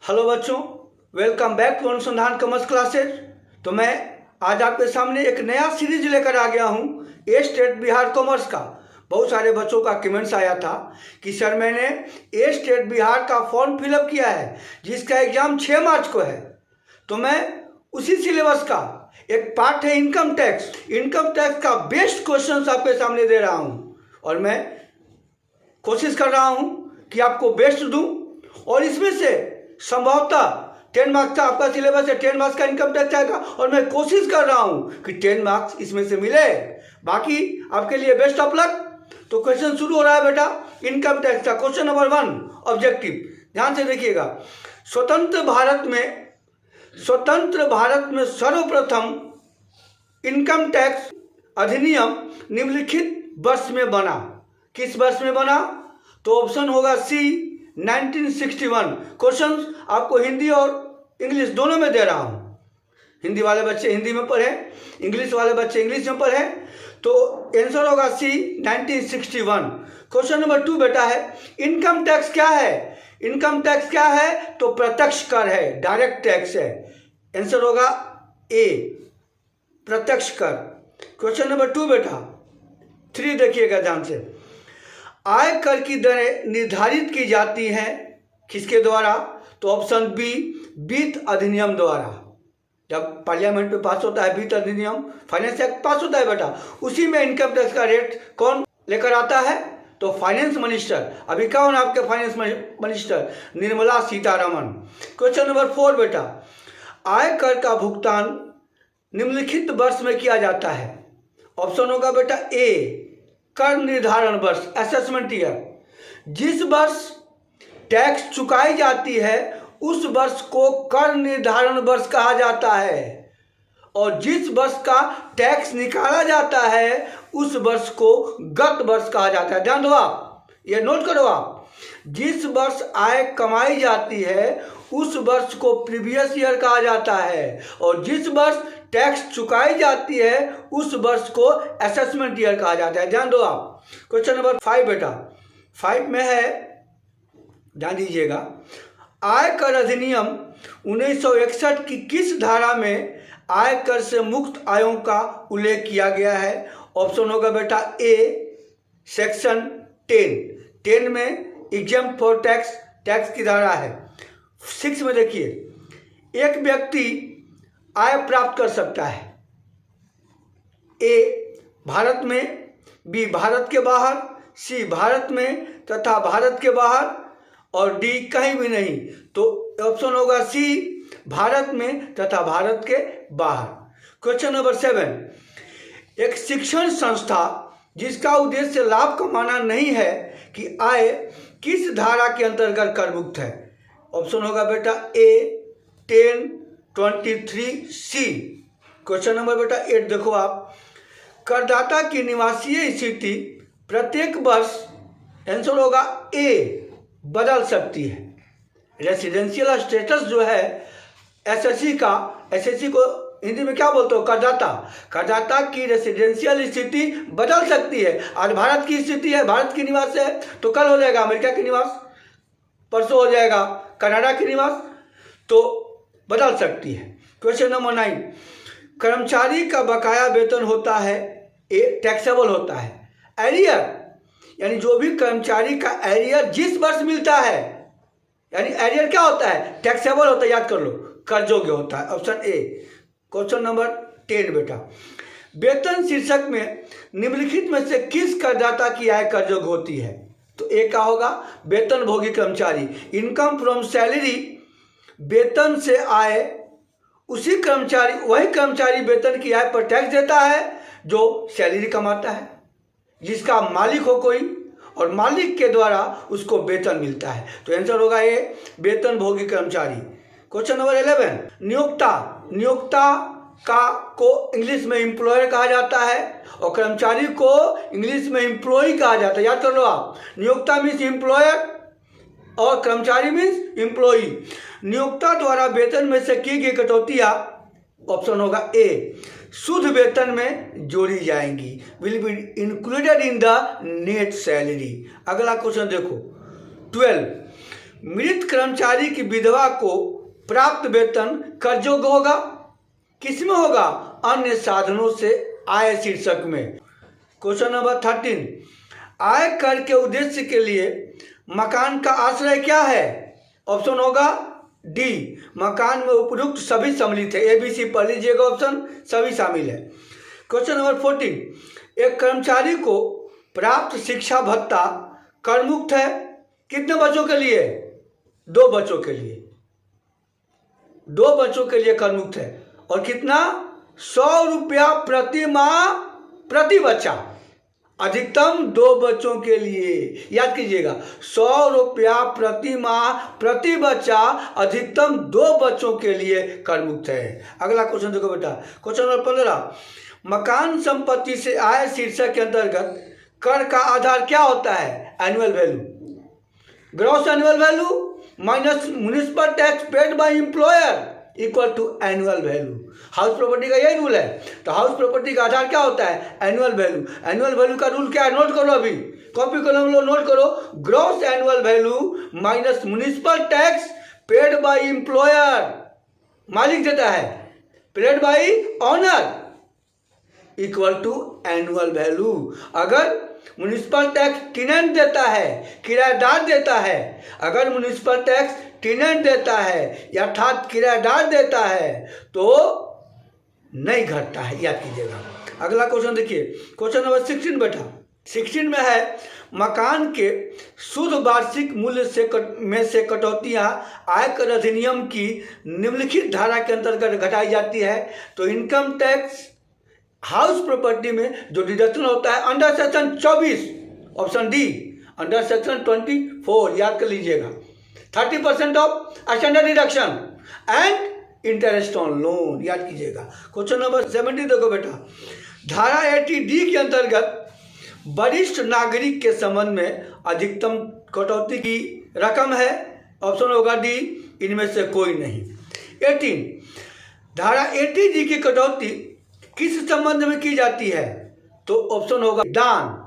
Hello बच्चों, welcome back to अनुसंधान commerce classes. तो मैं आज आपके सामने एक नया सीरीज लेकर आ गया हूँ ए स्टेट बिहार कॉमर्स का। बहुत सारे बच्चों का कमेंट्स आया था कि सर मैंने ए स्टेट बिहार का फॉर्म फिलअप किया है जिसका एग्ज़ाम 6 मार्च को है। तो मैं उसी सिलेबस का एक पार्ट है इनकम टैक्स का बेस्ट क्वेश्चन आपके सामने दे रहा हूँ और मैं कोशिश कर रहा हूँ कि आपको बेस्ट दूँ और इसमें से संभवतः 10 मार्क्स का आपका सिलेबस है, 10 मार्क्स का इनकम टैक्स आएगा और मैं कोशिश कर रहा हूं कि 10 मार्क्स इसमें से मिले। बाकी आपके लिए बेस्ट ऑफ लक। तो क्वेश्चन शुरू हो रहा है बेटा इनकम टैक्स का। क्वेश्चन नंबर 1 ऑब्जेक्टिव, ध्यान से देखिएगा। स्वतंत्र भारत में सर्वप्रथम इनकम टैक्स अधिनियम निम्नलिखित वर्ष में बना। किस वर्ष में बना? तो ऑप्शन होगा सी 1961। क्वेश्चन आपको हिंदी और इंग्लिश दोनों में दे रहा हूँ। हिंदी वाले बच्चे हिंदी में पढ़ें, इंग्लिश वाले बच्चे इंग्लिश में पढ़ें। तो आंसर होगा सी 1961। क्वेश्चन नंबर 2 बेटा है इनकम टैक्स क्या है? इनकम टैक्स क्या है? तो प्रत्यक्ष कर है, डायरेक्ट टैक्स है। आंसर होगा ए प्रत्यक्ष कर। क्वेश्चन नंबर 2 बेटा 3 देखिएगा ध्यान से। आय कर की दरें निर्धारित की जाती हैं किसके द्वारा? तो ऑप्शन बी वित्त अधिनियम द्वारा। जब पार्लियामेंट में पास होता है वित्त अधिनियम, फाइनेंस एक्ट पास होता है बेटा, उसी में इनकम टैक्स का रेट कौन लेकर आता है? तो फाइनेंस मिनिस्टर। अभी कौन आपके finance minister? Nirmala Sitharaman. Question number 4 बेटा आय कर का भुगतान निम्नलिखित वर्ष में किया जाता है। ऑप्शन होगा बेटा ए कर निर्धारण वर्ष, असेसमेंट ईयर। जिस वर्ष टैक्स चुकाई जाती है उस वर्ष को कर निर्धारण वर्ष कहा जाता है और जिस वर्ष का टैक्स निकाला जाता है उस वर्ष को गत वर्ष कहा जाता है। ध्यान दो आप, ये नोट करो आप। जिस वर्ष आय कमाई जाती है उस वर्ष को प्रीवियस ईयर कहा जाता है और जिस वर्ष टैक्स चुकाई जाती है उस वर्ष को असेसमेंट ईयर कहा जाता है। ध्यान दो आप। क्वेश्चन नंबर 5 बेटा 5 में है, ध्यान दीजिएगा। आयकर अधिनियम 1961 की किस धारा में आयकर से मुक्त आयों का उल्लेख किया गया है? ऑप्शन होगा बेटा ए सेक्शन 10 में एग्जम्प्ट फॉर टैक्स की धारा है। 6 में देखिए एक व्यक्ति आय प्राप्त कर सकता है ए भारत में, बी भारत के बाहर, सी भारत में तथा भारत के बाहर और डी कहीं भी नहीं। तो ऑप्शन होगा सी भारत में तथा भारत के बाहर। क्वेश्चन नंबर 7 एक शिक्षण संस्था जिसका उद्देश्य लाभ कमाना नहीं है कि आय किस धारा के अंतर्गत कर मुक्त है? ऑप्शन होगा बेटा ए 1023C। क्वेश्चन नंबर बेटा 8 देखो आप। करदाता की निवासीय स्थिति प्रत्येक वर्ष, आंसर होगा ए बदल सकती है। रेसिडेंशियल स्टेटस जो है एसएससी को हिंदी में क्या बोलते हो? करदाता की रेसिडेंशियल स्थिति बदल सकती है। आज भारत की स्थिति है, भारत की निवास है, तो कल हो जाएगा अमेरिका की निवास, परसों हो जाएगा कनाडा की निवास, तो बदल सकती है। क्वेश्चन नंबर 9 कर्मचारी का बकाया वेतन होता है टैक्सेबल होता है। एरियर यानी जो भी कर्मचारी का एरियर जिस वर्ष मिलता है, यानी एरियर क्या होता है? टैक्सेबल होता है, याद कर लो, कर योग्य होता है। Option A. क्वेश्चन नंबर 10 बेटा वेतन शीर्षक में निम्नलिखित में से किस करदाता की आय कर योग्य होती है? तो ए का होगा वेतन भोगी कर्मचारी। इनकम फ्रॉम सैलरी, वेतन से आय वही कर्मचारी वेतन की आय पर टैक्स देता है जो सैलरी कमाता है, जिसका मालिक हो कोई और मालिक के द्वारा उसको वेतन मिलता है। तो आंसर होगा ये वेतन भोगी कर्मचारी। क्वेश्चन नंबर 11 नियोक्ता को इंग्लिश में एम्प्लॉयर कहा जाता है और कर्मचारी को इंग्लिश में एम्प्लॉय कहा जाता है। याद कर लो आप, नियोक्ता मीन्स एम्प्लॉयर और कर्मचारी मीन्स एम्प्लॉई। नियोक्ता द्वारा वेतन में से की गई कटौतियां, ऑप्शन होगा ए शुद्ध वेतन में जोड़ी जाएंगी, will be included in the net salary. अगला क्वेश्चन देखो 12 मृत कर्मचारी की विधवा को प्राप्त वेतन कर योग्य होगा। किसमें होगा? अन्य साधनों से आय शीर्षक में। क्वेश्चन नंबर 13, आय कर के उद्देश्य के लिए मकान का आश्रय क्या है? ऑप्शन होगा डी, मकान में उपयुक्त सभी सम्मिलित है। ABC पढ़ लीजिएगा, ऑप्शन सभी शामिल है। क्वेश्चन नंबर 14, एक कर्मचारी को प्राप्त शिक्षा भत्ता कर मुक्त है। कितने बच्चों के लिए? 2 बच्चों के लिए। 2 बच्चों के लिए कर मुक्त है। और कितना? 100 रुपया प्रति माह प्रति बच्चा। अधिकतम 2 बच्चों के लिए, याद कीजिएगा, 100 रुपया प्रति माह प्रति बच्चा, अधिकतम 2 बच्चों के लिए कर मुक्त है। अगला क्वेश्चन देखो बेटा, क्वेश्चन नंबर 15, मकान संपत्ति से आय शीर्षक के अंतर्गत कर का आधार क्या होता है? Annual value, gross annual value minus municipal tax paid by employer equal to annual value. House property का यही रूल है। तो हाउस प्रॉपर्टी का आधार क्या होता है? Annual value. एनुअल वैल्यू का रूल क्या है? नोट करो, अभी कॉपी कलम लो, नोट करो। Gross annual value minus municipal tax paid by employer, मालिक देता है, paid by owner equal to annual value. अगर म्युनिसिपल टैक्स टेनेंट देता है, किराएदार देता है, अगर म्युनिसिपल टैक्स टेनेंट देता है अर्थात किराएदार देता है तो नहीं घटता है, याद कीजिएगा। अगला क्वेश्चन देखिए, क्वेश्चन नंबर 16 बेटा। 16 में है मकान के शुद्ध वार्षिक मूल्य से कटौतियां आयकर अधिनियम की निम्नलिखित धारा के अंतर्गत घटाई जाती है। तो इनकम टैक्स हाउस प्रॉपर्टी में जो डिडक्शन होता है under section 24, option D, under section 24, याद कर लीजिएगा। 30% of standard deduction and interest on loan, याद कीजिएगा। क्वेश्चन नंबर 70 देखो बेटा, धारा 80D के अंतर्गत वरिष्ठ नागरिक के संबंध में अधिकतम कटौती की रकम है। ऑप्शन होगा डी, इनमें से कोई नहीं। 18, धारा 80D की कटौती किस संबंध में की जाती है? तो ऑप्शन होगा दान।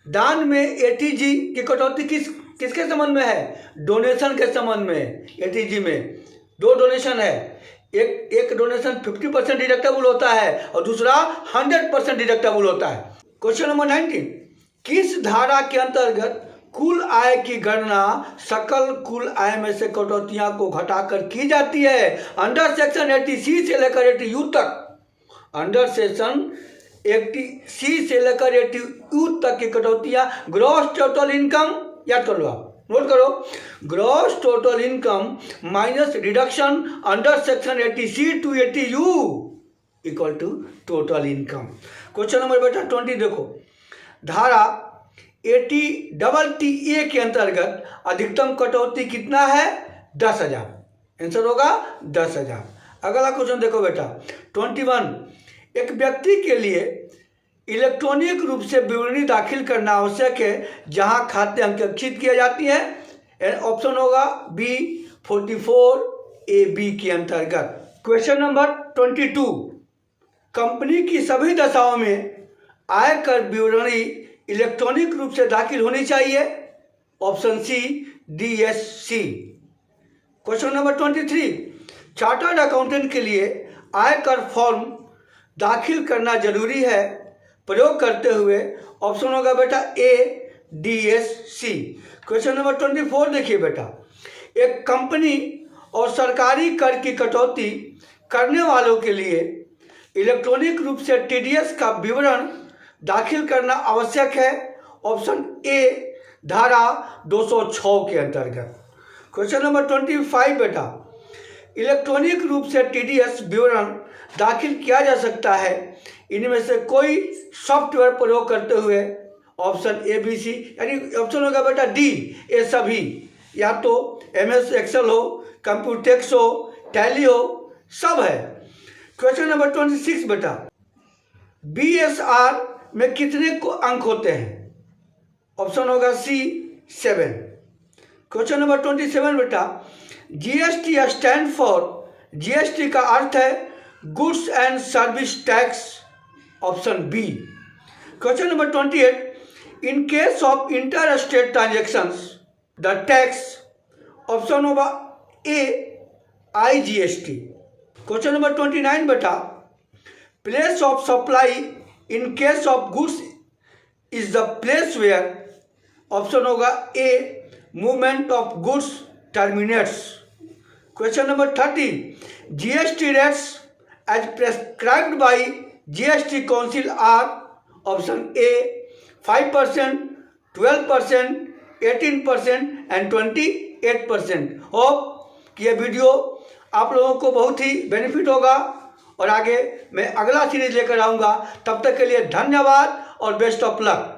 दान में 80G की कटौती किसके संबंध में है? डोनेशन के संबंध में। 80G में 2 डोनेशन है, एक डोनेशन 50% डिडक्टेबल होता है और दूसरा 100% डिडक्टेबल होता है। क्वेश्चन नंबर 19, किस धारा के अंतर्गत कुल आय की गणना सकल कुल आय में से कटौतियां को घटाकर की जाती है? अंडर सेक्शन 80C से लेकर 80U तक, अंडर सेक्शन 80C से लेकर 80U तक की कटौतियां ग्रॉस टोटल इनकम, याद कर लो, आप नोट करो, gross total income minus deduction under section 80C to 80U equal to total income. Question number बेटा 20 देखो, धारा 80TTA के अंतर्गत अधिकतम कटौती कितना है? 10,000। आंसर होगा 10,000। अगला क्वेश्चन देखो बेटा 21, एक व्यक्ति के लिए इलेक्ट्रॉनिक रूप से विवरणी दाखिल करना आवश्यक है जहां खाते अंकित किए जाती है। ऑप्शन होगा बी 44AB के अंतर्गत। क्वेश्चन नंबर 22, कंपनी की सभी दशाओं में आयकर विवरणी इलेक्ट्रॉनिक रूप से दाखिल होनी चाहिए। Option C DSC। Question number 23, chartered accountant के लिए आयकर फॉर्म दाखिल करना जरूरी है प्रयोग करते हुए। ऑप्शन होगा बेटा A DSC। क्वेश्चन नंबर 24 देखिए बेटा, एक कंपनी और सरकारी कर की कटौती करने वालों के लिए इलेक्ट्रॉनिक रूप से TDS का विवरण दाखिल करना आवश्यक है। ऑप्शन A धारा 206 के अंतर्गत। क्वेश्चन नंबर 25 बेटा, इलेक्ट्रॉनिक रूप से TDS विवरण दाखिल किया जा सकता है इनमें से कोई सॉफ्टवेयर प्रयोग करते हुए। ऑप्शन ABC, यानी ऑप्शन होगा बेटा डी, ये सभी, या तो MS एक्सेल हो, कंप्यूटेक्स हो, टैली हो, सब है। क्वेश्चन नंबर 26 बेटा, BSR में कितने अंक होते हैं? ऑप्शन होगा C 7। क्वेश्चन नंबर 27 बेटा, GST स्टैंड फॉर, GST का अर्थ है goods and service tax. Option B. Question number 28, in case of inter state transactions the tax option होगा ए IGST। क्वेश्चन नंबर 29 बेटा, place of supply in case of goods is the place where, option होगा A movement of goods terminates. Question number 30, GST rates as prescribed by GST Council are, option A 5%, 12%, 18% and 28%। Hope कि यह video आप लोगों को बहुत ही benefit होगा और आगे मैं अगला सीरीज लेकर आऊँगा। तब तक के लिए धन्यवाद और बेस्ट ऑफ लक।